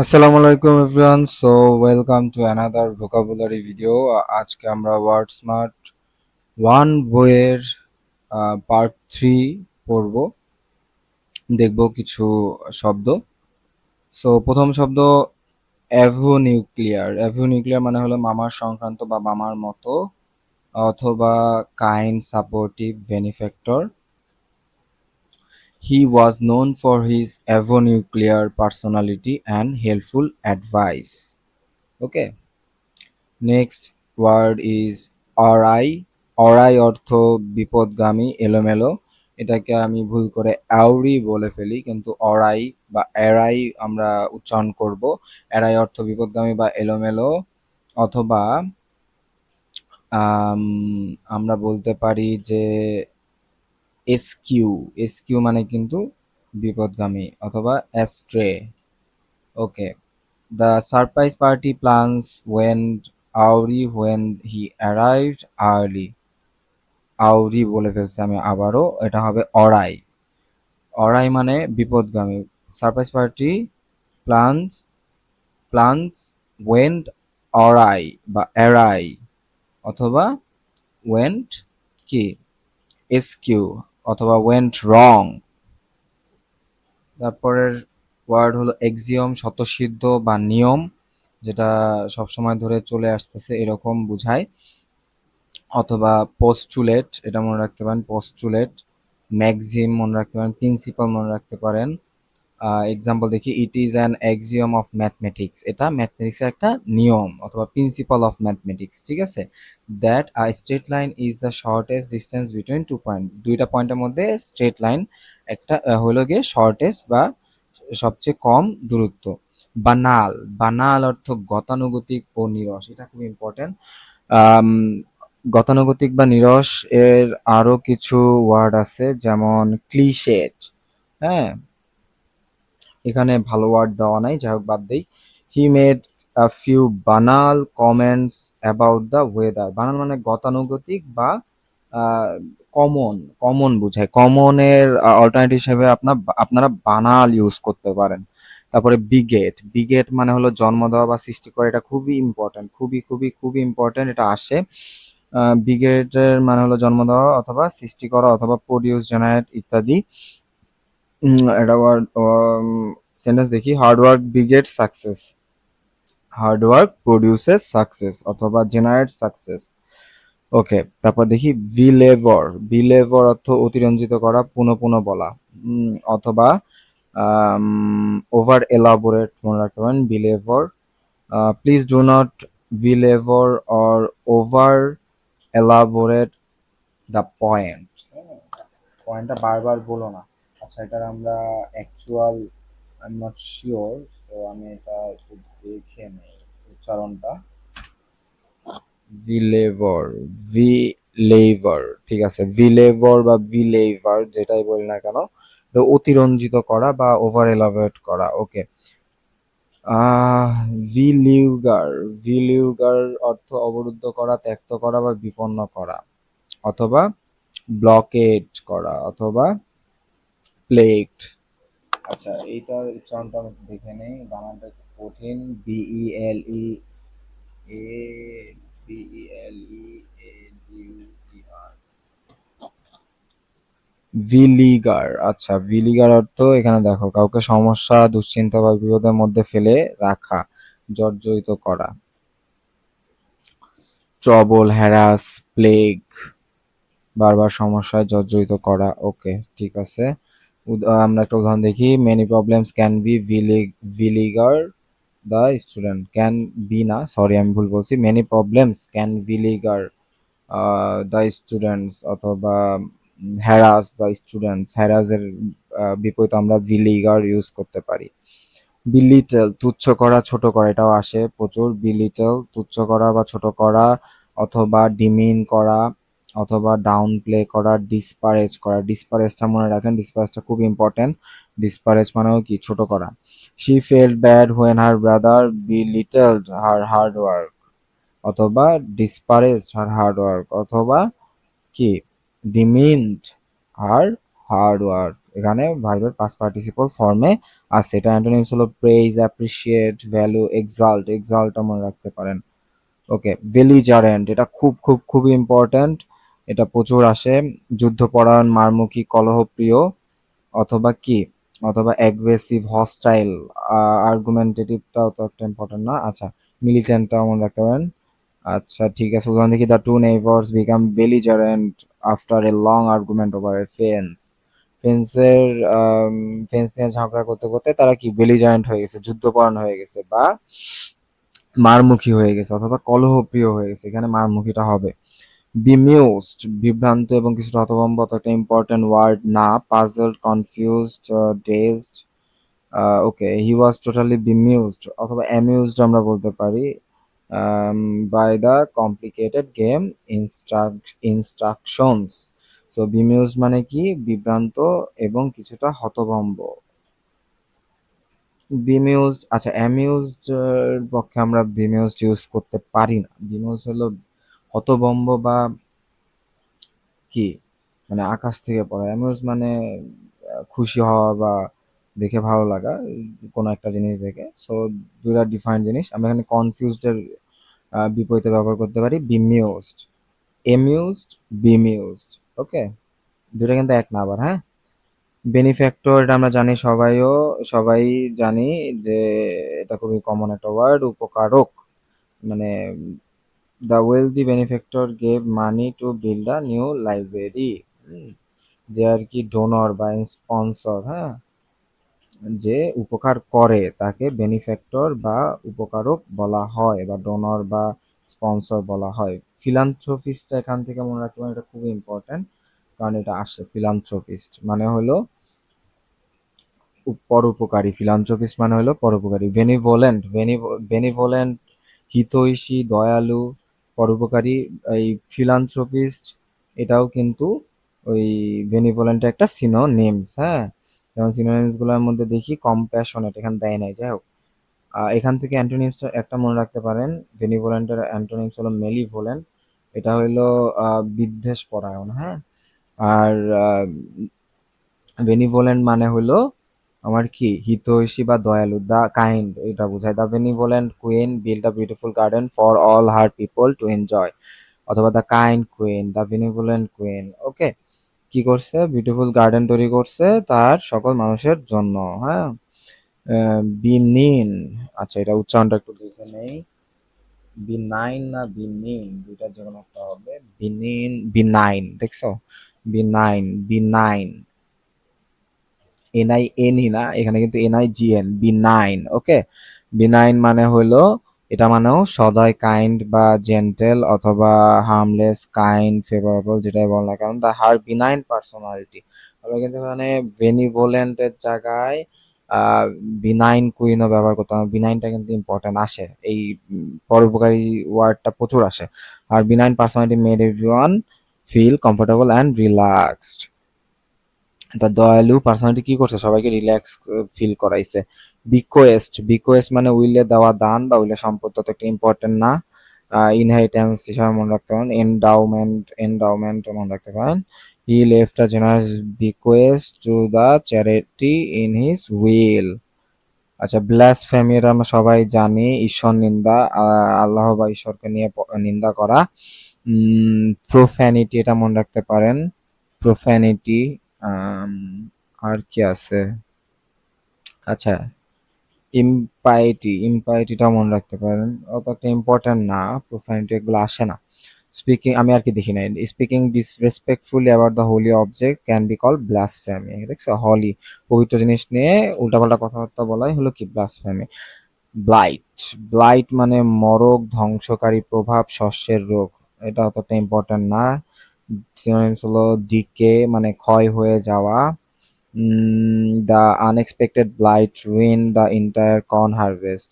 আসসালামু আলাইকুম everyone, so welcome to another vocabulary video. আজকে আমরা ওয়ার্ড স্মার্ট ওয়ান বইয়ের পার্ট 3 পড়ব, দেখব কিছু শব্দ। সো প্রথম শব্দ অ্যাভোনিউক্লিয়ার। অ্যাভোনিউক্লিয়ার মানে হলো মামার সংক্রান্ত বা মামার মতো, অথবা kind, supportive, benefactor. He was known for his avuncular personality and helpful advice. Okay, next word is awry. Awry অর্থ বিপদগামী, এলোমেলো। এটাকে আমি ভুল করে অ্যাউরি বলে ফেলি, কিন্তু অরাই বা এরাই আমরা উচ্চারণ করব। এরাই অর্থ বিপদগামী বা এলোমেলো, অথবা আম, আমরা বলতে পারি যে এসকিউ। এসকিউ মানে কিন্তু বিপদগামী, অথবা ashtray. Okay, the surprise party plans went awry when he arrived early. আউরি বলে ফেলছি আমি আবারও, এটা হবে অরাই। অরাই মানে বিপদগামী। সারপ্রাইজ পার্টি প্লানস প্লানস ওয়েন্ট অরাই বা এরাই, অথবা ওয়েন্ট কি এসকিউ, অথবা ওয়েন্ট রং। তারপরের ওয়ার্ড হলো এক্সিওম, স্বতঃসিদ্ধ বা নিয়ম, যেটা সবসময় ধরে চলে আসতেছে এরকম বুঝায়। অথবা পোস্টুলেট, এটা মনে রাখতে পারেন, পোস্টুলেট। ম্যাক্সিম মনে রাখতে পারেন, প্রিন্সিপাল মনে রাখতে পারেন। এক্সাম্পল দেখি, it is an axiom of mathematics, এটা ম্যাথমেটিক্সের একটা নিয়ম অথবা প্রিন্সিপাল অফ ম্যাথমেটিক্স। ঠিক আছে, that a straight line is the shortest distance between two point, দুইটা পয়েন্টের মধ্যে স্ট্রেট লাইন একটা হলো গিয়ে শর্টেস্ট বা সবচেয়ে কম দূরত্ব। বানাল, বানাল অর্থ গতানুগতিক ও নিরস, এটা খুব ইম্পর্টেন্ট। আম, গতানুগতিক বা নিরস এর আরো কিছু ওয়ার্ড আছে, যেমন ক্লিশেড। হ্যাঁ, এখানে ভালো ওয়ার্ড দেওয়া নাই, যাই হোক বাদ দেই। হি মেড আ ফিউ বানাল কমেন্টস অ্যাবাউট দ্য ওয়েদার। বানাল মানে গতানুগতিক বা কমন, কমন বুঝায়। কমনের অল্টারনেটিভ হিসেবে আপনারা বানাল ইউজ করতে পারেন। তারপরে বিগেট, বিগেট মানে হলো জন্ম দেওয়া বা সৃষ্টি করা, এটা খুবই ইম্পর্টেন্ট, খুবই খুবই খুবই ইম্পর্টেন্ট, এটা আসে। বিগেটের মানে হলো জন্ম দেওয়া অথবা সৃষ্টি করা, অথবা প্রডিউস, জেনারেট ইত্যাদি। এটা ওয়ার্ড সেন্টেন্স দেখি, hard work beget success, hard work produces success, অথবা জেনারেট সাকসেস। ওকে, তারপর দেখি বিলেভর। বিলেভর অর্থ অতিরঞ্জিত করা, পুনঃ পুনঃ বলা, অথবা ওভার এলাবোরেট মনে রাখতে পারেন belabour. Please do not belabour or over elaborate the point. পয়েন্টটা বারবার বলো না। আচ্ছা, এটার আমরা actual I am not sure, so আমি এটা একটু দেখে নেই উচ্চারণটা। ভিলেভর, ভিলেভার, ঠিক আছে, ভিলেভর বা ভিলেভার যেটাই বলি না কেন, অতিরঞ্জিত করা বা ওভার এলাবোরেট করা। ওকে, আহ ভিলিউগার। ভিলিউগার অর্থ অবরুদ্ধ করা, ত্যক্ত করা বা বিপন্ন করা, অথবা ব্লকেট করা, অথবা প্লেগড। আচ্ছা, এইটার উচ্চারণটা আমি দেখে নেই, বানানটা একটু কঠিন। এ বিইএলই এ ভিলিগার। আচ্ছা, ভিলিগার অর্থ এখানে দেখো, কাউকে সমস্যা, দুশ্চিন্তা বা বিপদের মধ্যে ফেলে রাখা, জর্জরিত করা। ট্রবল, হ্যারাস, প্লেগ, বারবার সমস্যায় জর্জরিত করা। ওকে, ঠিক আছে। আমরা একটা উদাহরণ দেখি, many problems can be beleaguer the students. Can be না, সরি আমি ভুল বলছি, many problems can beleaguer the students, অথবা হ্যারাস দ্য স্টুডেন্টস। হ্যারাসের বিপরীত আমরা ভিলিগার ইউজ করতে পারি। বিলিটল, তুচ্ছ করা, ছোট করা, এটাও আসে প্রচুর। বিলিটল তুচ্ছ করা বা ছোট করা, অথবা ডিমিন করা, অথবা ডাউন প্লে করা। ডিসপারেজ করা, ডিসপারেজটা মনে রাখেন, ডিসপারেজটা খুব ইম্পর্টেন্ট। ডিসপারেজ মানেও কি, ছোট করা। She felt bad when her brother belittled her hard work, অথবা ডিসপারেজ হার হার্ড ওয়ার্ক, অথবা কি ডিমিন্ড হার হার্ড ওয়ার্ক। এখানে ভার্বের পাস্ট পার্টিসিপল ফর্মে আছে। এটা অ্যান্টোনিমস হলো প্রেইজ, অ্যাপ্রিশিয়েট, ভ্যালু, এক্সাল্ট। এক্সাল্টটা মনে রাখতে পারেন। ওকে, বেলিজারেন্ট এটা খুব খুব খুবই ইম্পর্ট্যান্ট। এটা প্রচুর আসে। যুদ্ধপরায়ণ, মারমুখী, কলহপ্রিয়, অথবা কি, অথবা অ্যাগ্রেসিভ, হস্টাইল। আর্গুমেন্টেটিভটাও তো একটা ইম্পর্টেন্ট না? আচ্ছা, মিলিটেন্টটাও মনে রাখতে পারেন। আচ্ছা ঠিক আছে, উদাহরণ দেখি, the two neighbours became belligerent after a long argument over a fence. ফেন্সের ফেন্স নিয়ে ঝগড়া করতে করতে তারা কি বেলিজারেন্ট হয়ে গেছে, যুদ্ধপরায়ণ হয়ে গেছে, বা মারমুখী হয়ে গেছে, অথবা কলহপ্রিয় হয়ে গেছে। এখানে মারমুখীটা হবে। বিমিউজড বিভ্রান্ত এবং কিছুটা হতভম্ব, তো একটা ইম্পর্টেন্ট ওয়ার্ড না। Puzzled, confused, dazed. Okay, he was totally bemused অথবা অ্যামিউজড আমরা বলতে পারি by the complicated game instructions. So bemused মানে কি, বিভ্রান্ত এবং কিছুটা হতভম্ব। বিমিউজড, আচ্ছা অ্যামিউজড পক্ষে আমরা বিমিউজড ইউজ করতে পারি না। বিমিউজড হলো হতভম্ব বা কি, মানে আকাশ থেকে পড়া। অ্যামিউজ মানে খুশি হওয়া বা দেখে ভালো লাগা কোনো একটা জিনিস দেখে। সো দুটা ডিফারেন্ট জিনিস। আমরা এখানে কনফিউজড এর বিপরীতে ব্যবহার করতে পারি বিমিউজড। এমিউজড, বিমিউজড। ওকে, দুটা কিন্তু এক না আবার, হ্যাঁ। বেনিফ্যাক্টর এটা আমরা জানি, সবাই জানি যে এটা খুবই কমন একটা ওয়ার্ড। উপকারক মানে the wealthy বেনিফ্যাক্টর gave money to build a new library. যে আর কি ডোনর বা স্পন্সর, হ্যাঁ, যে উপকার করে তাকে বেনিফ্যাক্টর বা উপকারক বলা হয়, বা ডোনর বা স্পন্সর বলা হয়। ফিলান্থ্রোপিস্টটা এখান থেকে মনে রাখবেন, এটা খুবই ইম্পর্টেন্ট, কারণ এটা আসে। ফিলান্থ্রোপিস্ট মানে হলো পরোপকারী। ফিলান্থ্রোপিস্ট মানে হলো পরোপকারী। বেনিভোলেন্ট, বেনিভোলেন্ট হিতৈষী, দয়ালু, পরোপকারী। এই ফিলান্থ্রোপিস্ট এটাও কিন্তু ওই বেনিভোলেন্টের একটা সিনোনিমস, হ্যাঁ। যেমন সিনোনিমস গুলোর মধ্যে দেখি কম্প্যাশনেট, এখানে দেয় নাই, যাই হোক। এখান থেকে অ্যান্টোনিমস একটা মনে রাখতে পারেন। বেনিভোলেন্টের অ্যান্টোনিমস হলো মেলিভোলেন্ট। এটা হলো বিদ্বেষ পরায়ণ, হ্যাঁ। আর বেনিভোলেন্ট মানে হলো আমার কি, হিতৈষী বা দয়ালু। দ্য কাইন্ড এটা বোঝায়। The benevolent queen build a beautiful garden for all her people to enjoy, অথবা the kind queen, the benevolent queen. Okay, কি করছে, বিউটিফুল গার্ডেন তৈরি করছে তার সকল মানুষের জন্য, হ্যাঁ। বিনিন, আচ্ছা এটা উচ্চারণটা একটু দেখে নেই। বিনাইন না বিনিন, দুইটা যে কোনো একটা হবে। বিনিন, বিনাইন, দেখছো? Benign, benign. NINE না, এখানে কিন্তু NIGN, বিনাইন। ওকে, বিনাইন মানে হলো, এটা মানেও সদয়, কাইন্ড বা জেন্টেল, অথবা হার্মলেস, কাইন্ড, ফেভারেবল, যেটাই বল না কারণ। দা হার বিনাইন পার্সোনালিটি। আমরা কিন্তু এখানে বেনিভোলেন্টের জায়গায় বিনাইন কুইনও ব্যবহার করতাম। বিনাইনটা কিন্তু ইম্পর্টেন্ট আসে, এই পরোপকারী ওয়ার্ডটা প্রচুর আসে। আর benign personality made everyone feel comfortable and relaxed. তার দয়ালু পার্সোনালিটি কি করছে, সবাইকে রিল্যাক্স ফিল করাইছে। বিকোয়েস্ট, বিকোয়েস্ট মানে উইলে দেওয়া দান বা উইলে সম্পদ, তো একটা ইম্পর্টেন্ট না। ইনহেরিটেন্স হিসাবে মনে রাখতে পারেন। এন্ডাউমেন্ট, এন্ডাউমেন্ট মনে রাখতে পারেন। He left a generous bequest to the charity in his will. আচ্ছা, ব্লাসফেমি এটা আমরা সবাই জানি, ঈশ্বর নিন্দা, আল্লাহ বা ঈশ্বরকে নিয়ে নিন্দা করা। প্রোফ্যানিটি এটা মনে রাখতে পারেন। প্রোফ্যানিটি। আম, আর কি আছে, আচ্ছা ইম্পাইটি, ইম্পাইটিটা মনে রাখতে পারেন, অত একটা ইম্পর্টেন্ট না। প্রোফানিটি এগুলো আসে না। স্পিকিং, আমি আর কি দেখি নাই, speaking disrespectfully about the holy object can be call blasphemy. দেখছো, হলি পবিত্র জিনিস নিয়ে উল্টাপাল্টা কথাবার্তা বলাই হলো কি, ব্লাসফেমি। ব্লাইট, ব্লাইট মানে মরক, ধ্বংসকারী প্রভাব, শস্যের রোগ। এটা অতটা ইম্পর্টেন্ট না। সিনোনিমস হলো ডিকে মানে ক্ষয় হয়ে যাওয়া। The unexpected blight ruin the entire corn harvest,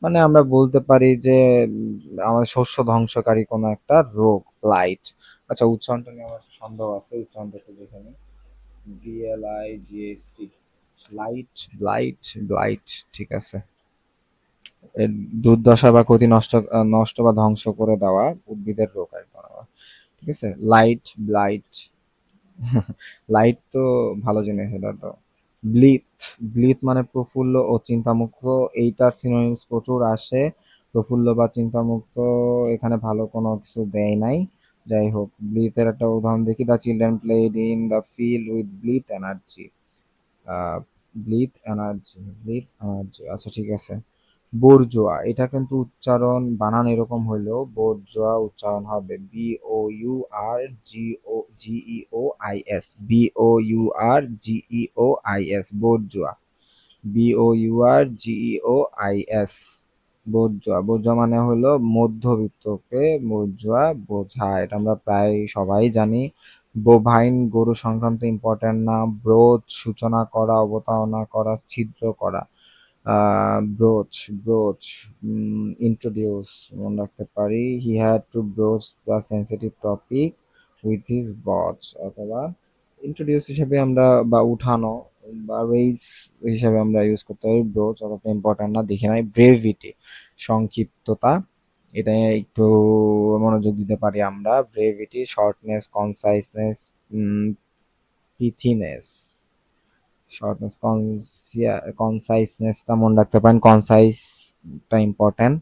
মানে আমরা বলতে পারি যে আমাদের শস্য ধ্বংসকারী কোনো একটা রোগ, ব্লাইট। আচ্ছা, উচ্চারণটা নিয়ে আমার সন্দেহ আছে, উচ্চারণটা একটু দেখে নিই। BLIGST, ব্লাইট, ব্লাইট, ব্লাইট, ঠিক আছে। এর দুর্দশা বা ক্ষতি, নষ্ট বা ধ্বংস করে দেওয়া উদ্ভিদের রোগ আর কি। ঠিক আছে, লাইট, ব্লাইট। লাইট তো ভালো জিনিস এটা তো। ব্লিথ, ব্লিথ মানে প্রফুল্ল ও চিন্তামুক্ত। এইটার সিনোনিমস প্রচুর আসে। প্রফুল্ল বা চিন্তামুক্ত এখানে ভালো কোনো কিছু দেয় নাই। যাই হোক, ব্লিথের একটা উদাহরণ দেখি। The children played in the field with blithe energy. Ah blithe energy, blithe energy, আচ্ছা ঠিক আছে। বোরজোয়া, এটা কিন্তু উচ্চারণ বানান এরকম হইলেও বোরজোয়া উচ্চারণ হবে BOURGEOIS, BOURGEOIS, বোরজোয়া, BOURGEOIS, বোরজোয়া। বোরজোয়া মানে হলো মধ্যবিত্তকে বোরজোয়া বোঝায়, এটা আমরা প্রায় সবাই জানি। বোভাইন, গরু সংক্রান্ত ইম্পর্টেন্ট না। ব্রোচ, সূচনা করা, অবতারণা করা, ছিদ্র করা। ব্রোচ, ব্রোচ, ইন্ট্রোডিউস মনে রাখতে পারি। He had to ব্রোচ the sensitive topic with his বচ, অথবা ইন্ট্রোডিউস হিসেবে আমরা বা উঠানো বা রেইজ হিসেবে আমরা ইউজ করতে পারি। ব্রোচ অতটা ইম্পর্টেন্ট না, দেখে নাই। ব্রেভিটি, সংক্ষিপ্ততা, এটা একটু মনোযোগ দিতে পারি আমরা। Brevity, shortness, conciseness, pithiness. Shortness, কনসাইসনেসটা মনে রাখতে পারেন, কনসাইসটা ইম্পর্টেন্ট।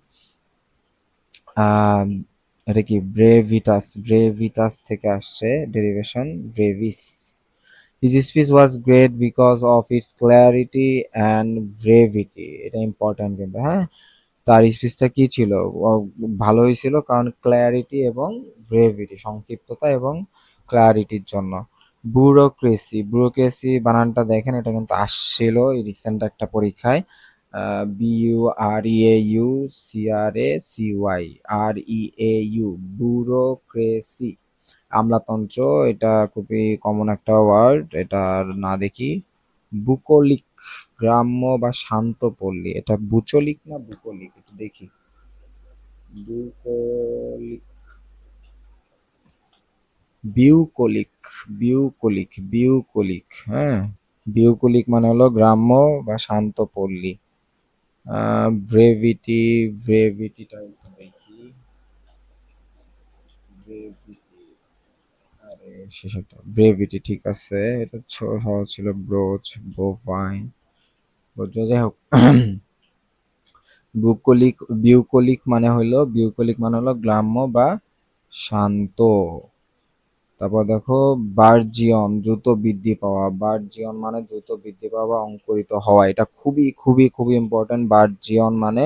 এটা কি ব্রেভিটাস, ব্রেভিটাস থেকে আসছে derivation, Brevis. His speech was great because of its clarity and brevity, এটা ইম্পর্টেন্ট কিন্তু, হ্যাঁ। তার স্পিচটা কি ছিল? ভালো হয়েছিল কারণ ক্ল্যারিটি এবং ব্রেভিটি, সংক্ষিপ্ততা এবং ক্ল্যারিটির জন্য। ব্যুরোক্রেসি, ব্যুরোক্রেসি বানানটা দেখেন, এটা কিন্তু আসছিল রিসেন্ট একটা পরীক্ষায়। BUREAUCRACY, REAU, bureaucracy. আমলাতন্ত্র, এটা খুবই কমন একটা ওয়ার্ড, এটার না দেখি। বুকলিক, গ্রাম্য বা শান্ত পল্লী, এটা বুচলিক না বুকলিক, একটু দেখি। বুকলিক, বিউকলিক, বিউকলিক, বিউকলিক, হ্যাঁ। বিউকলিক মানে হলো গ্রাম্য বা শান্ত পল্লী। ব্রেভিটি, ব্রেভিটিটা একটু দেখি। ব্রেভিটি, আরে শেষ একটা ব্রেভিটি, ঠিক আছে। এটা সহজ ছিল। ব্রোচ, বোভাইন, যাই হোক। বুকলিক, বিউকলিক মানে হলো গ্রাম্য বা শান্ত। তারপর দেখো বার্জিয়ন, দ্রুত বৃদ্ধি পাওয়া। বার্জিয়ন মানে দ্রুত বৃদ্ধি পাওয়া বা অঙ্কুরিত হওয়া, এটা খুবই খুবই খুবই ইম্পর্টেন্ট। বার্জিয়ন মানে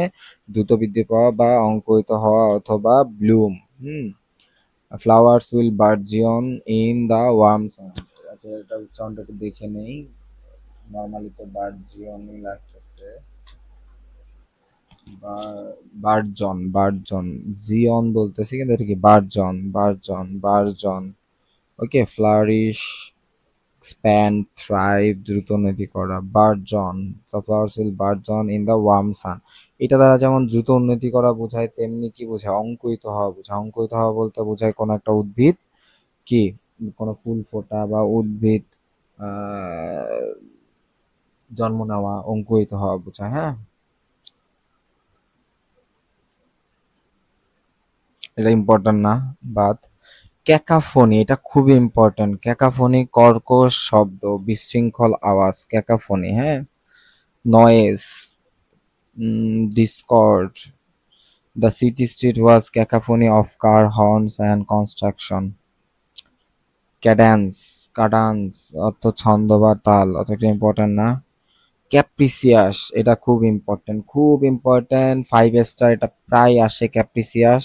দ্রুত বৃদ্ধি পাওয়া বা অঙ্কুরিত হওয়া অথবা bloom. Hmm. Flowers will burgeon in the warm sun. আচ্ছা, এটা উচ্চারণটা একটু দেখে নেই। নর্মালি তো বার্জিয়নই লাগতেছে। বার্জন, বার্জন, জিয়ন বলতেছি কিন্তু এটা কি বার্জন, বার্জন, বার্জন। ওকে, ফ্লারিশ, expand, thrive, দ্রুত উন্নতি করা। বার্জন, the flowers will burgeon in the warm sun, এটা দ্বারা যেমন দ্রুত উন্নতি করা বোঝায়, তেমনি কি বোঝায়? অঙ্কুরিত হওয়া বোঝায়। অঙ্কুরিত হওয়া বলতে বোঝায় কোনো একটা উদ্ভিদ কি, কোনো ফুল ফোটা বা উদ্ভিদ জন্ম নেওয়া, অঙ্কুরিত হওয়া বোঝায়, হ্যাঁ। এটা ইম্পর্টেন্ট না, বাদ। ক্যাকাফোনি, এটা খুবই ইম্পর্টেন্ট। ক্যাকাফোনি, কর্কশ শব্দ, বিশৃঙ্খল আওয়াজ, ক্যাকাফোনি, হ্যাঁ। Noise, discord, the city street was cacophony of car horns and construction. Cadence, cadence অর্থ ছন্দ বা তাল, অতটা ইম্পর্টেন্ট না। ক্যাপ্রিসিয়াস, এটা খুব ইম্পর্টেন্ট, খুব ইম্পর্টেন্ট, 5 স্টার, এটা প্রায় আসে। ক্যাপ্রিসিয়াস,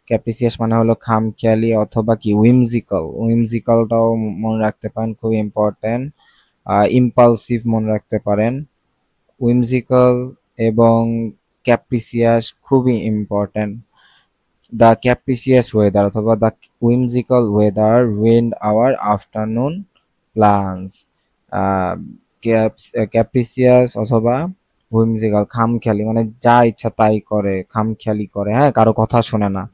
ক্যাপ্রিসিয়াস মানে হলো খামখেয়ালি অথবা কি উইমজিক্যাল। উইমজিক্যালটাও মনে রাখতে পারেন, খুব ইম্পর্টেন্ট। ইম্পালসিভ মনে রাখতে পারেন। উইমজিক্যাল এবং ক্যাপ্রিসিয়াস খুবই ইম্পর্টেন্ট। দ্য ক্যাপ্রিসিয়াস ওয়েদার অথবা the whimsical weather ruined our afternoon plans. Capricious অথবা হুইমজিক্যাল, খামখেয়ালি মানে যা ইচ্ছা তাই করে, খামখেয়ালি করে, হ্যাঁ, কারো কথা শোনে না।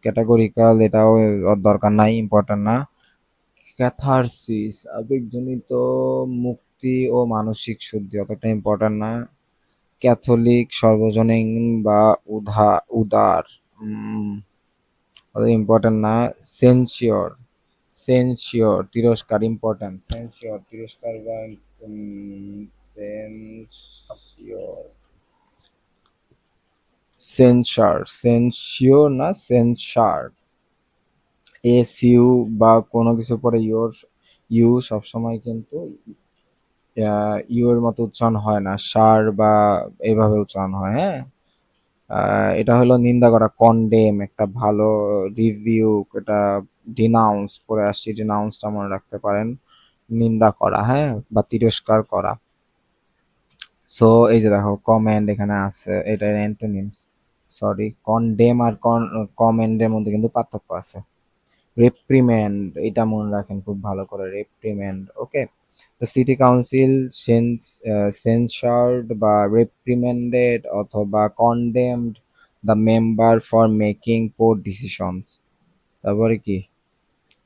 ক্যাটাগরিক্যাল, এটাও ওর দরকার নাই, ইম্পর্টেন্ট না। ক্যাথারসিস, আবেগজনিত মুক্তি ও মানসিক শুদ্ধি, অতটা ইম্পর্টেন্ট না। ক্যাথলিক, সর্বজনীন বা উদার, অত ইম্পর্টেন্ট না। সেনসিওর, সেন্সিওর তিরস্কার ইম্পর্টেন্ট, সেন্সিওর তিরস্কার বা সেন্সিওর, সেন্সার, সেন্সিওর না সেন্সার। এস ইউ বা কোনো কিছু পরে ইউর, ইউ সবসময় কিন্তু ইউ এর মতো উচ্চারণ হয় না, সার বা এইভাবে উচ্চারণ হয়, হ্যাঁ। এটা হলো নিন্দা করা, কন্ডেম, একটা ভালো রিভিউ, এটা ডিনাউন্স পরে আসছি, ডিনাউন্সটা মনে রাখতে পারেন, নিন্দা করা, হ্যাঁ, বা তিরস্কার করা। সো এই যে দেখো কমেন্ড এখানে আছে, এটা অ্যান্টোনিমস, সরি, কন্ডেম আর কমেন্ডের মধ্যে কিন্তু পার্থক্য আছে। রেপ্রিমেন্ড, এটা মনে রাখেন খুব ভালো করে, রেপ্রিমেন্ড, ওকে। দ্য সিটি কাউন্সিল সেন্সার্ড বা রেপ্রিমেন্ডেড অথবা condemned the member for making poor decisions. তারপরে কি,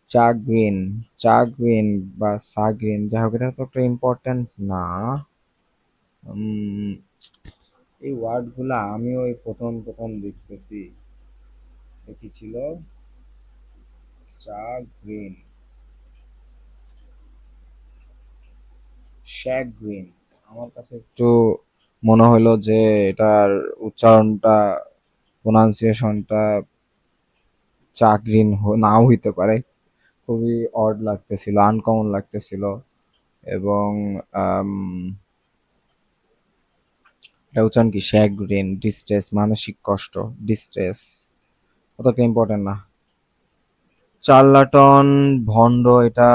চাগ্রিন, চাগ্রিন বা সাগ্রিন, যাই হোক এটা তো একটা ইম্পর্টেন্ট না। উম, এই ওয়ার্ডগুলা আমিও এই প্রথম প্রথম দেখতেছি। কি ছিল, চাগ্রিন, শ্যাগ্রিন, আমার কাছে একটু মনে হলো যে এটার উচ্চারণটা, প্রোনাউন্সিয়েশনটা চাগ্রিন নাও হইতে পারে, খুবই অড লাগতেছিল, আনকমন লাগতেছিল। এবং আম, এটা উচ্চারণ কি, শ্যাগ্রিন, ডিস্ট্রেস, মানসিক কষ্ট, ডিস্ট্রেস, অতটা ইম্পর্টেন্ট না। চার্লাটন, ভন্ড, এটা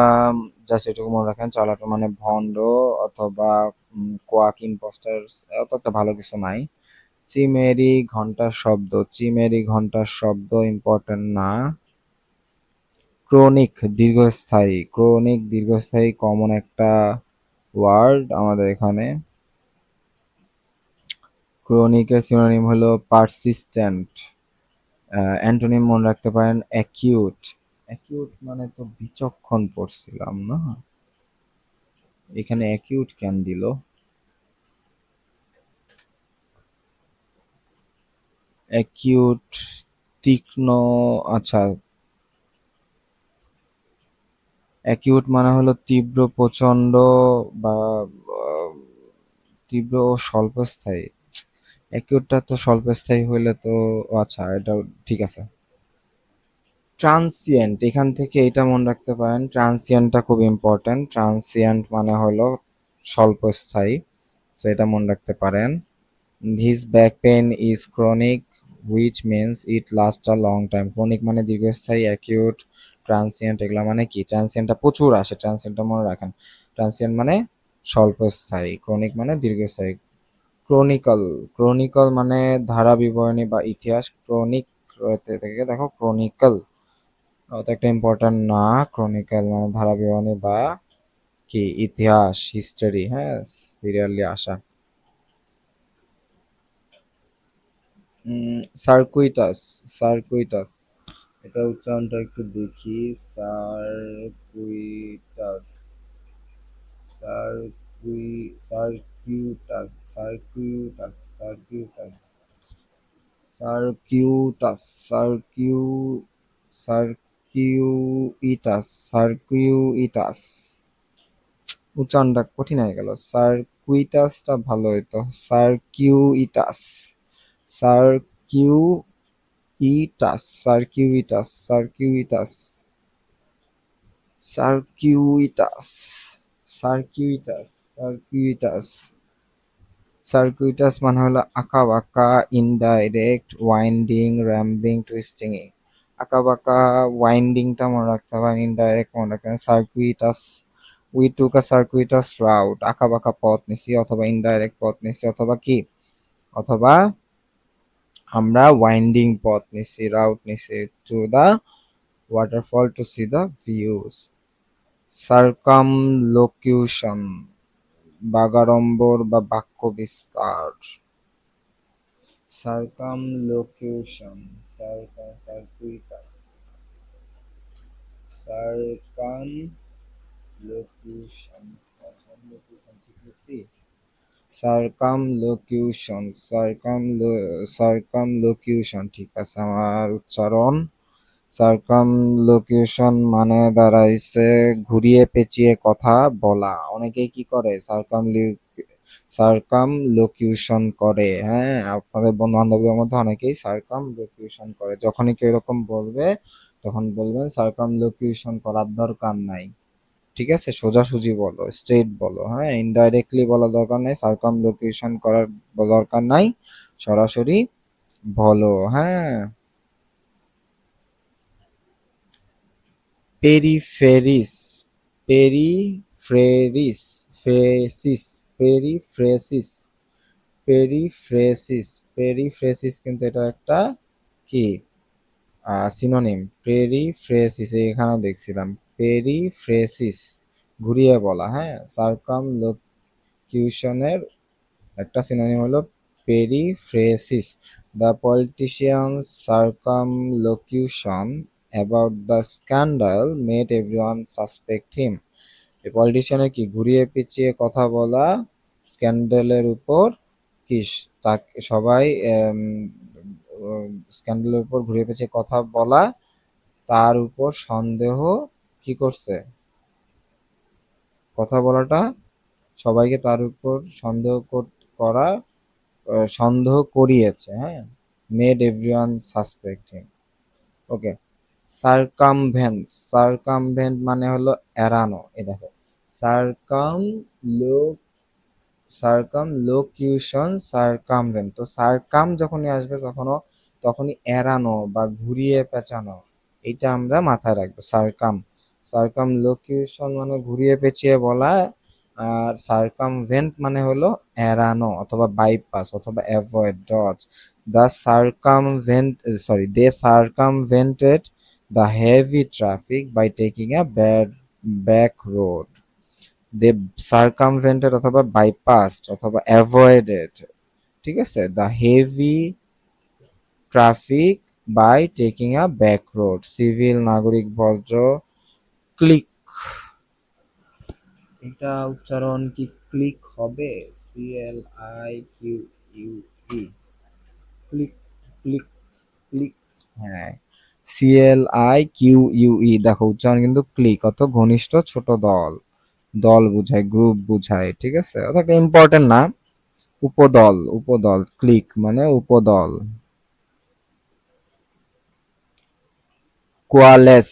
জাস্ট এটুকু মনে রাখেন, চার্লাটন মানে ভন্ড অথবা কোয়াক, ইম্পোস্টার, অত একটা ভালো কিছু নাই। চিমেরি ঘন্টার শব্দ, চিমেরি ঘন্টার শব্দ ইম্পর্টেন্ট না। ক্রনিক দীর্ঘস্থায়ী, ক্রনিক দীর্ঘস্থায়ী কমন একটা ওয়ার্ড আমাদের এখানে। ক্রনিকের সিনোনিম হলো পারসিস্টেন্ট। অ্যান্টোনিম মনে রাখতে পারেন অ্যাকিউট, অ্যাকিউট মানে তো বিচক্ষণ পড়ছিলাম না, এখানে অ্যাকিউট কেন দিল, অ্যাকিউট, তীক্ষ্ণ, আচ্ছা, অ্যাকিউট মানে হলো তীব্র, প্রচন্ড বা আহ, তীব্র ও স্বল্পস্থায়ী। অ্যাকিউটটা তো স্বল্পস্থায়ী হইলে তো, আচ্ছা এটাও ঠিক আছে। ট্রান্সিয়েন্ট, এখান থেকে এটা মনে রাখতে পারেন, ট্রান্সিয়েন্টটা খুব ইম্পর্টেন্ট, ট্রান্সিয়েন্ট মানে হলো স্বল্পস্থায়ী, তো এটা মনে রাখতে পারেন। His back pain is chronic which means it last a long time, chronic মানে দীর্ঘস্থায়ী, অ্যাকিউট, ট্রান্সিয়েন্ট এগুলো মানে কি, ট্রান্সিয়েন্টটা প্রচুর আসে, ট্রান্সিয়েন্টটা মনে রাখেন, ট্রান্সিয়েন্ট মানে স্বল্পস্থায়ী, ক্রনিক মানে দীর্ঘস্থায়ী। ক্রনিকল, ক্রনিকল মানে ধারা বিবরণী বা ইতিহাস, ক্রনিক থেকে দেখো ক্রনিকল, অত একটা ইম্পর্টেন্ট না, ক্রনিকল মানে ধারা বিবরণী বা কি ইতিহাস, হিস্টোরি, হ্যাঁ, সিরিয়ালি আসা। সার্কুইটাস, সার্কুইটাস, এটা উচ্চারণটা একটু দেখি, সার্কুইটাস, সার্কুই, সার্কিউটাস, সার্কিউটাস, সার্কিউটাস, সার্কিউটাস, সার্কিউ, সার্কিউইটাস, সার্কিউইটাস, উচ্চারণটা কঠিন হয়ে গেল, সার্কুইটাসটা ভালো হইতো, সার্কিউইটাস, সার্কিউইটাস, সার্কিউইটাস, সার্কিউইটাস, সার্কিউইটাস, সার্কিউইটাস, সার্কিউইটাস, সার্কিউটাস মানে হলো আঁকা বাঁকা, ইনডাইরেক্ট, ওয়াইন্ডিং, র্যাম্বিং, টুইস্টিং, আঁকা বাঁকা, ওয়াইন্ডিংটা মনে রাখতে হবে, ইনডাইরেক্ট মনে রাখতে হবে, সার্কিউটাস, উই টুক আ সার্কিউটাস রাউট, আঁকা বাঁকা পথ নিছি অথবা ইনডাইরেক্ট পথ নিছি অথবা কি, অথবা আমরা ওয়াইন্ডিং পথ নিছি, রাউট নিছি to the waterfall to see the views. Circumlocution, বাগাড়ম্বর বা বাক্য বিস্তার। সার্কামলোকিউশন, সার্কুইটাস, সার্কামলোকিউশন, সার্কামলোকিউশন ঠিক লিখছি, সার্কামলোকিউশন, সার্কামলোকিউশন ঠিক আছে আমার উচ্চারণ। সার্কামলোকিউশন মানে দাঁড়াইছে ঘুরিয়ে পেঁচিয়ে কথা বলা। অনেকেই কি করে সার্কামলোকিউশন করে, হ্যাঁ, আপনাদের বন্ধু বান্ধবদের মধ্যে অনেকেই সার্কামলোকিউশন করে। যখনই কেউ এরকম বলবে তখন বলবেন সার্কামলোকিউশন করার দরকার নাই। ঠিক আছে, সোজাসুজি বলো, স্ট্রেট বলো, হ্যাঁ, ইনডাইরেক্টলি বলা দরকার নাই, সার্কামলোকিউশন করার দরকার নাই, সরাসরি বলো, হ্যাঁ। পেরিফেরিস, পেরিফ্রেরিস, ফ্রেসিস, পেরিফ্রেসিস, পেরিফ্রেসিস, পেরিফ্রেসিস কিন্তু এটা একটা কি সিনোনিম। পেরিফ্রেসিস এখানেও দেখছিলাম, পেরিফ্রেসিস ঘুরিয়ে বলা, হ্যাঁ। সার্কামলোকিউশনের একটা সিনোনিম হলো periphrasis. The politicians circumlocution about the scandal made everyone suspect him. এই পলিটিশিয়ানের কি ঘুরিয়ে পেঁচিয়ে কথা বলা স্ক্যান্ডালের উপর, কি তাকে সবাই স্ক্যান্ডালের উপর ঘুরিয়ে পেঁচিয়ে কথা বলা, তার উপর সন্দেহ কি করছে, কথা বলাটা সবাইকে তার উপর করা, সন্দেহ করিয়েছে, হ্যাঁ। মেড এভরিওয়ান সাসপেক্ট হিম। ওকে। সার্কামভেন্ট, সার্কামভেন্ট মানে হলো এড়ানো। এ দেখো, সার্কাম সার্কামলোকিউশন, সার্কামভেন্ট। তো সার্কাম যখনই আসবে তখনই এড়ানো বা ঘুরিয়ে পেঁচানো, এটা আমরা মাথায় রাখবো। সার্কামলোকিউশন মানে ঘুরিয়ে পেঁচিয়ে বলা, আর সার্কামভেন্ট মানে হলো এড়ানো অথবা বাইপাস অথবা avoid, dodge. The circumvent, sorry, they circumvented the heavy traffic by taking a back road. They circumvented অথবা বাইপাসড অথবা অ্যাভয়েডেড, ঠিক আছে, the heavy traffic by taking a back road. Civil, নাগরিক, ভদ্র, ক্লিক, এটা উচ্চারণ কি ক্লিক হবে? CLIQ, ক্লিক, ক্লিক, ক্লিক, হ্যাঁ, CLIQUE। দেখো উচ্চারণ কিন্তু ক্লিক, অত ঘনিষ্ঠ ছোট দল, দল বুঝায়, গ্রুপ বুঝায়, ঠিক আছে, অত একটা ইম্পর্টেন্ট না। উপদল, উপদল, ক্লিক মানে উপদল। কোয়ালেস,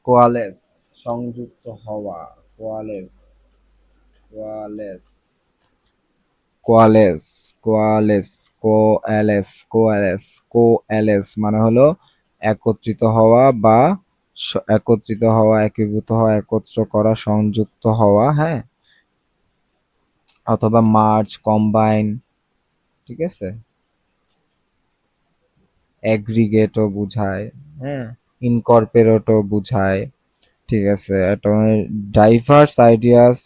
কোয়ালেস সংযুক্ত হওয়া, কোয়ালেস, coalesce, coalesce, coalesce, coalesce, coalesce, কোয়ালেস মানে হলো একত্রিত হওয়া বা একত্রিত হওয়া, একীভূত হওয়া, একত্র করা, সংযুক্ত হওয়া, হ্যাঁ, অথবা মার্চ, কম্বাইন, ঠিক আছে, অ্যাগ্রিগেটও বুঝায়, হ্যাঁ, ইনকর্পোরেটও বুঝায়, ঠিক আছে। এটা diverse ideas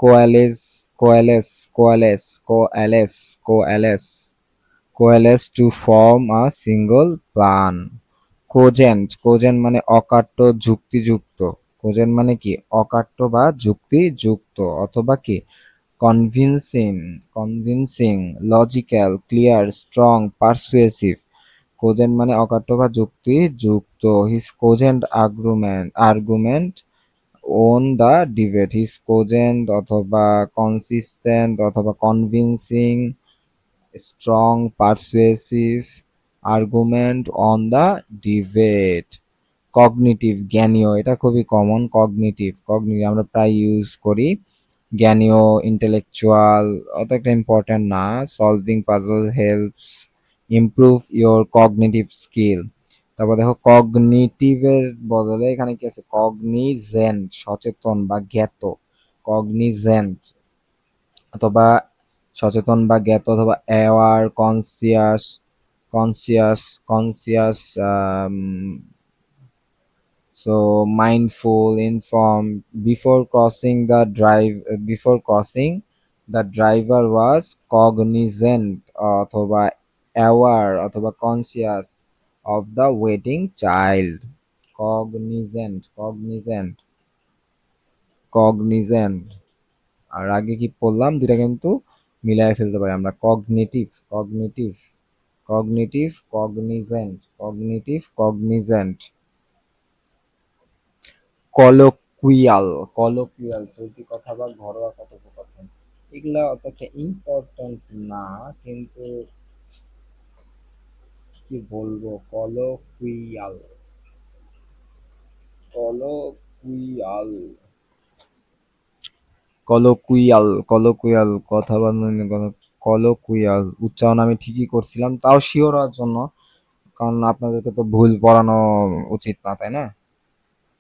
coalesce, coalesce, coalesce, coalesce, coalesce, coalesce to form a single plan. Cogent, cogent মানে অকাট্য, যুক্তিযুক্ত। কোজেন্ট মানে কি অকাট্য বা যুক্তিযুক্ত, অথবা কি convincing, convincing, logical, clear, strong, persuasive. Cogent মানে অকাট্য বা যুক্তিযুক্ত। His cogent argument won the debate. His cogent অথবা কনসিস্টেন্ট অথবা convincing, strong, persuasive, argument on the debate. Cognitive, জ্ঞানীয়, এটা খুবই কমন। কগনিটিভ, কগনিটিভ আমরা প্রায় ইউজ করি। জ্ঞানীয়, ইন্টেলেকচুয়াল, অত একটা ইম্পর্টেন্ট না। Solving puzzle helps improve your cognitive skill. তারপর দেখো কগনিটিভের বদলে এখানে কি আছে, কগনিজেন্ট, সচেতন বা জ্ঞাত। কগনিজেন্ট অথবা সচেতন বা জ্ঞাত, অথবা aware, conscious, conscious, conscious, so mindful, informed. Before crossing the driver was cognizant অথবা aware অথবা conscious of the waiting child. cognizant, cognizant, cognizant। আর আগে কি পড়লাম দুটা কিন্তু মিলাই ফেলতে পারি আমরা, cognitive, cognitive, cognitive, cognizant, cognitive, cognizant. Colloquial, colloquial চলতি কথা বা ঘরোয়া কথোপকথন, এগুলা অতটা ইম্পর্ট্যান্ট না, কিন্তু কি বলবো, কলোকুইয়াল, কলোকুইয়াল, কলোকুইয়াল, কলোকুইয়াল কথা বলার কলোকুইয়াল উচ্চারণ আমি ঠিকই করছিলাম, তাও শিওর হওয়ার জন্য, কারণ আপনাদেরকে তো ভুল পড়ানো উচিত না, তাই না?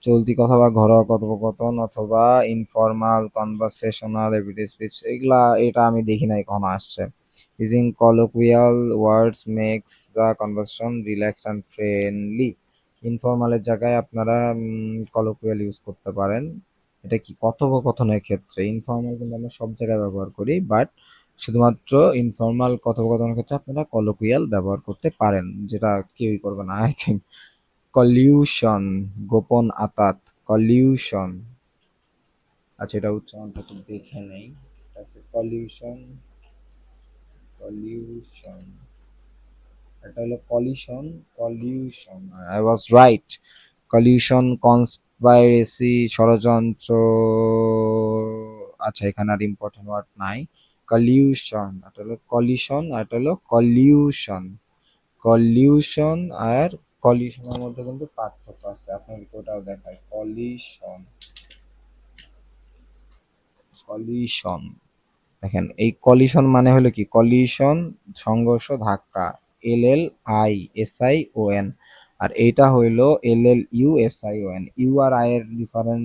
চলতি কথা বা ঘরোয়া কথোপকথন অথবা ইনফর্মাল কনভারসেশনাল এভরিডে স্পিচ, এগুলা এটা আমি দেখি নাই কখনো আসছে। Using colloquial words makes the conversation relax and friendly. ইনফর্মালের জায়গায় আপনারা কলোকুইয়াল ইউজ করতে পারেন। এটা কি কথোপকথনের ক্ষেত্রে, ইনফর্মাল কিন্তু আমরা সব জায়গায় ব্যবহার করি, বাট শুধুমাত্র ইনফর্মাল কথোপকথনের ক্ষেত্রে আপনারা কলোকুইয়াল ব্যবহার করতে পারেন, যেটা কেউই করবে না আই থিঙ্ক। কলিউশন, গোপন আতাত, কলিউশন। আচ্ছা, এটা উচ্চারণটা একটু দেখে নেই। কলিউশন, কলিউশন, এটা হলো collision, collision, I was right. Collision, conspiracy, ষড়যন্ত্র। আচ্ছা, এখানে আর ইম্পর্টেন্ট ওয়ার্ড নাই। কলিউশন, এটা হলো কলিশন, আর এটা হলো কলিউশন। কলিউশন আর কলিউশনের মধ্যে কিন্তু পার্থক্য আছে, আপনাদেরকে ওটাও দেখায়। কলিশন, কলিশন, দেখেন এই কলিশন মানে হলো কি, কলিশন সংঘর্ষ, ধাক্কা, LLISION, আর এইটা হইলো LLUSION। ইউ আর আই এর ডিফারেন্স,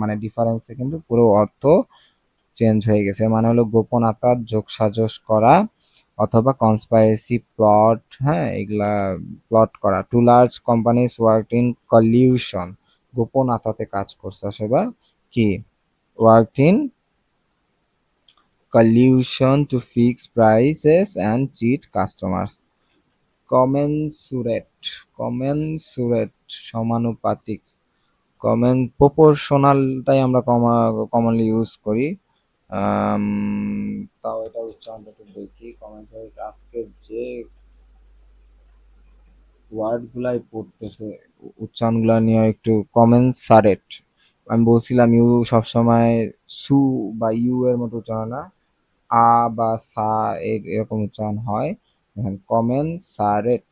মানে ডিফারেন্সে কিন্তু পুরো অর্থ চেঞ্জ হয়ে গেছে। মানে হলো গোপন আতাত, যোগসাজশ করা, অথবা কনস্পাইরেসি, প্লট, হ্যাঁ এগুলা প্লট করা। Two large companies work in collusion, গোপন আতাতে কাজ করছে অথবা কি, work in collusion to fix prices and cheat customers. Commensurate, commensurate সমানুপাতিক, প্রপোর্শনালটাই আমরা কমনলি ইউজ করি। আম, তাও এটা উচ্চারণটা একটু দেখি। কমেন্সুরেট, আজকের যে ওয়ার্ড গুলাই পড়তেছে উচ্চারণগুলো নিয়ে একটু। কমেন্সারেট, আমি বলছিলাম ইউ সবসময় সু বা ইউ এর মতো উচ্চারণ না, আ বা সা এরকম উচ্চারণ হয়। এখানে কমেন্সারেট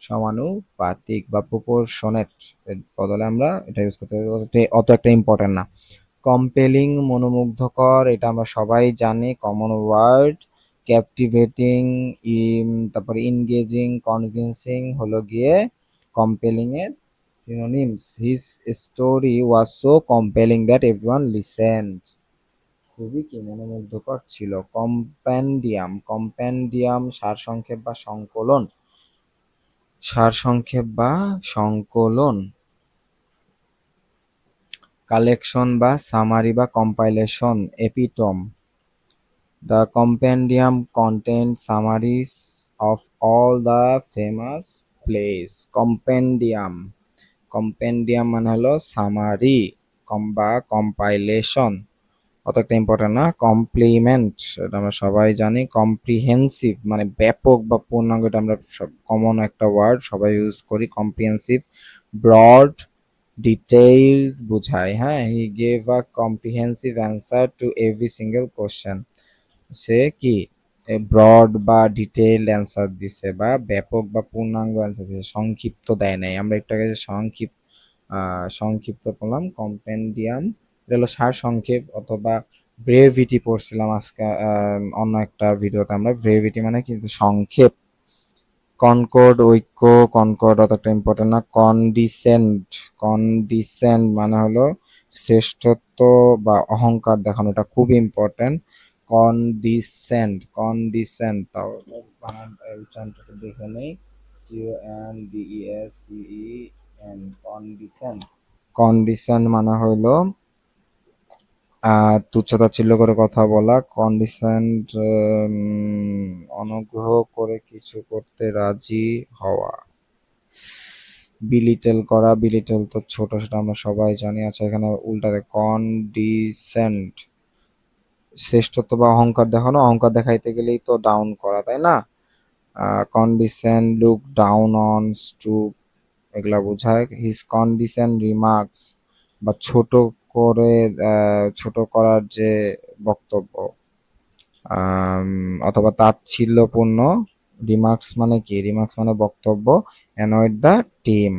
সমানুপাতিক বা প্রপোর্শনেট এর বদলে আমরা এটা ইউজ করতে পারি, অত একটা ইম্পর্টেন্ট না। কম্পেলিং, মনোমুগ্ধকর, এটা আমরা সবাই জানি, কমন ওয়ার্ড। ক্যাপটিভেটিং, তারপরে ইনগেজিং, কনভিন্সিং হলো গিয়ে কম্পেলিং এর synonyms. His story was so compelling that everyone listened, খুবই কি মনোমুগ্ধকর ছিল। কম্পেন্ডিয়াম, কম্পেন্ডিয়াম সারসংক্ষেপ বা সংকলন, সারসংক্ষেপ বা সংকলন। কালেকশন বা সামারি বা compilation, epitome. The compendium content summaries of all the famous place. Compendium, compendium মানে হলো সামারি, কম বা কম্পাইলেশন, অত একটা ইম্পর্টেন্ট না। কমপ্লিমেন্ট, এটা আমরা সবাই জানি। কম্প্রিহেন্সিভ মানে ব্যাপক বা পূর্ণাঙ্গ, এটা আমরা সব কমন একটা ওয়ার্ড সবাই ইউজ করি। কম্প্রিহেন্সিভ, ব্রড, ডিটেইল বুঝায়, হ্যাঁ। He gave a comprehensive answer to every single question, সে কি ব্রড বা ডিটেইল অ্যান্সার দিছে, বা ব্যাপক বা পূর্ণাঙ্গ অ্যান্সার দিছে, সংক্ষিপ্ত দেয় নাই। আমরা একটু আগে যে সংক্ষিপ্ত করলাম কম্পেন্ডিয়াম, এটা হলো সার সংক্ষেপ, অথবা ব্রেভিটি পড়ছিলাম আজকে অন্য একটা ভিডিওতে আমরা। ব্রেভিটি মানে কিন্তু সংক্ষেপ। কনকর্ড, ঐক্য, কনকর্ড অত একটা ইম্পর্টেন্ট না। কনডিসেন্ট, কনডিসেন্ট মানে হলো শ্রেষ্ঠত্ব বা অহংকার দেখানো, এটা খুব ইম্পর্টেন্ট। কনডিসেন্ট, কনডিসেন্ট, তাও উচ্চারণটা দেখে নেই। CONDESCEN, কনডিসেন্ট। কন্ডিশন মানে হইলো তুচ্ছ-তাচ্ছিল্য করে কথা বলা। কন্ডিশনড, অনুগ্রহ করে কিছু করতে রাজি হওয়া। বিলিটেল করা, বিলিটেল তো ছোট, সেটা আমরা সবাই জানি। আচ্ছা, এখানে উল্টাতে কনডিসেন্ট শ্রেষ্ঠত্ব বা অহংকার দেখানো, অহংকার দেখাইতে গেলেই তো ডাউন করা, তাই না? কন্ডিসেন্ট, লুক ডাউন অন, স্টুপ, এগুলা বোঝায়। হিজ কন্ডিসেন্ট রিমার্কস, বা করে ছোট করার যে বক্তব্য, আম, অথবা তাচ্ছিল্যপূর্ণ। রিমার্কস মানে কি? রিমার্কস মানে বক্তব্য। Annoyed the team.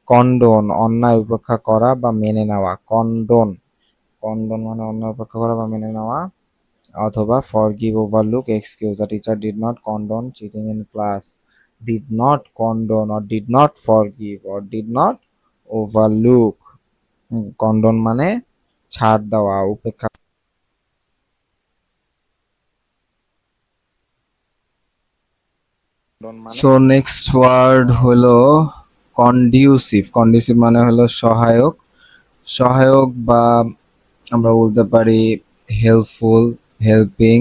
কন্ডোন অন্যায় উপেক্ষা করা বা মেনে নেওয়া। কন্ডোন, কন্ডোন মানে অন্যায় উপেক্ষা করা বা মেনে নেওয়া। অথবা forgive, overlook, excuse. The teacher did not condone cheating in class. Did not condone or did not forgive or did not overlook. Condone মানে ছাড় দেওয়া, উপেক্ষা। সো নেক্সট ওয়ার্ড হলো কন্ডিউসিভ। কন্ডিউসিভ মানে হলো সহায়ক। সহায়ক বা আমরা বলতে পারি helpful, helping,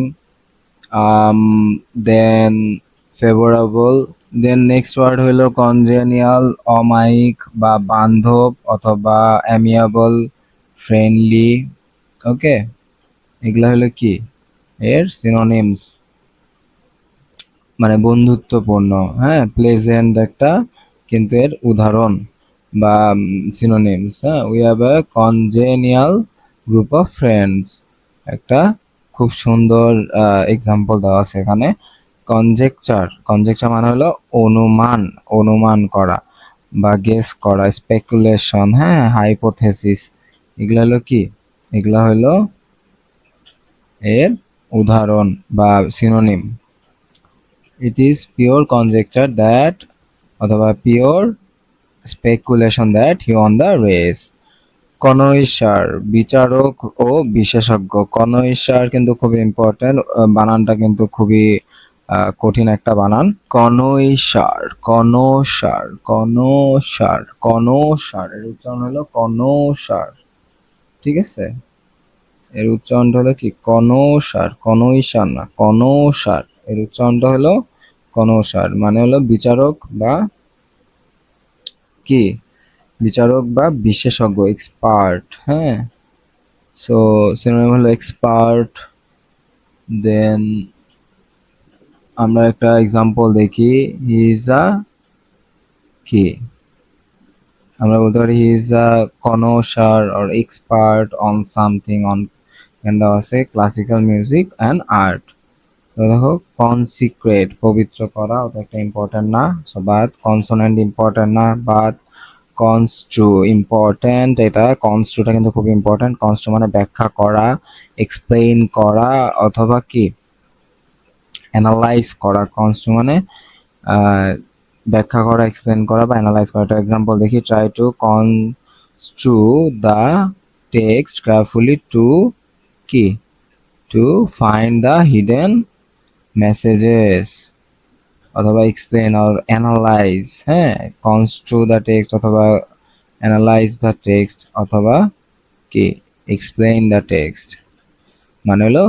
then favourable. Then next word হলো কনজেনিয়াল, অমায়িক বা বান্ধব, অথবা অ্যামিয়াবল, ফ্রেন্ডলি। ওকে, এগুলা হলো কি এর সিনোনিমস, মানে বন্ধুত্বপূর্ণ, হ্যাঁ, প্লেজেন্ট একটা কিন্তু এর উদাহরণ বা সিনোনিমস। হ্যাঁ, we have a congenial group of friends, একটা খুব সুন্দর এক্সাম্পল দেওয়া আছে এখানে। কনজেকচার, কনজেকচার মানে হলো অনুমান, অনুমান করা বা গেস করা। স্পেকুলেশন, হ্যাঁ, হাইপোথেসিস। এগুলা হলো কি? এগুলা হলো এর উদাহরণ বা synonym. It is pure conjecture that, অথবা pure speculation that he won the race. Connoisseur, বিচারক ও বিশেষজ্ঞ। কনইশার কিন্তু খুবই ইম্পর্টেন্ট, বানানটা কিন্তু খুবই কঠিন একটা বানান। কনইশার, কনসার, কনসার, কনসার, এর উচ্চারণ হলো কনসার। ঠিক আছে, এর উচ্চারণটা হলো কি? কনসার, কনইশার না, কনসার। এর উচ্চারণটা হলো কনসার, মানে হলো বিচারক বা কি? বিচারক বা বিশেষজ্ঞ, এক্সপার্ট। হ্যাঁ, সো সিনোনিম হলো এক্সপার্ট। দেন আমরা একটা এক্সাম্পল দেখি। হি ইজ আ কি? আমরা বলতে পারি he is a connoisseur or expert on something. অন এখানে দেওয়া আছে ক্লাসিক্যাল মিউজিক অ্যান্ড আর্ট। তো দেখো, কনসিক্রেট পবিত্র করা, ওটা একটা ইম্পর্টেন্ট না। সো বাট কনসোনেন্ট ইম্পর্টেন্ট না, বাট কনস্ট্রু ইম্পর্টেন্ট। এটা কনস্ট্রুটা কিন্তু খুব ইম্পর্টেন্ট। কনস্ট্রু মানে ব্যাখ্যা করা, এক্সপ্লেইন করা, অথবা কি অ্যানালাইজ করা। কনস্ট্রু মানে ব্যাখ্যা করা, এক্সপ্লেন করা বা অ্যানালাইজ করা। একটা এক্সাম্পল দেখি। Try to construe the text carefully to কি? To find the hidden messages, অথবা এক্সপ্লেন অর অ্যানালাইজ। হ্যাঁ, কনস্ট্রু দ্য টেক্সট, অথবা অ্যানালাইজ দ্য টেক্সট, অথবা কি এক্সপ্লেইন দ্য টেক্সট, মানে হলো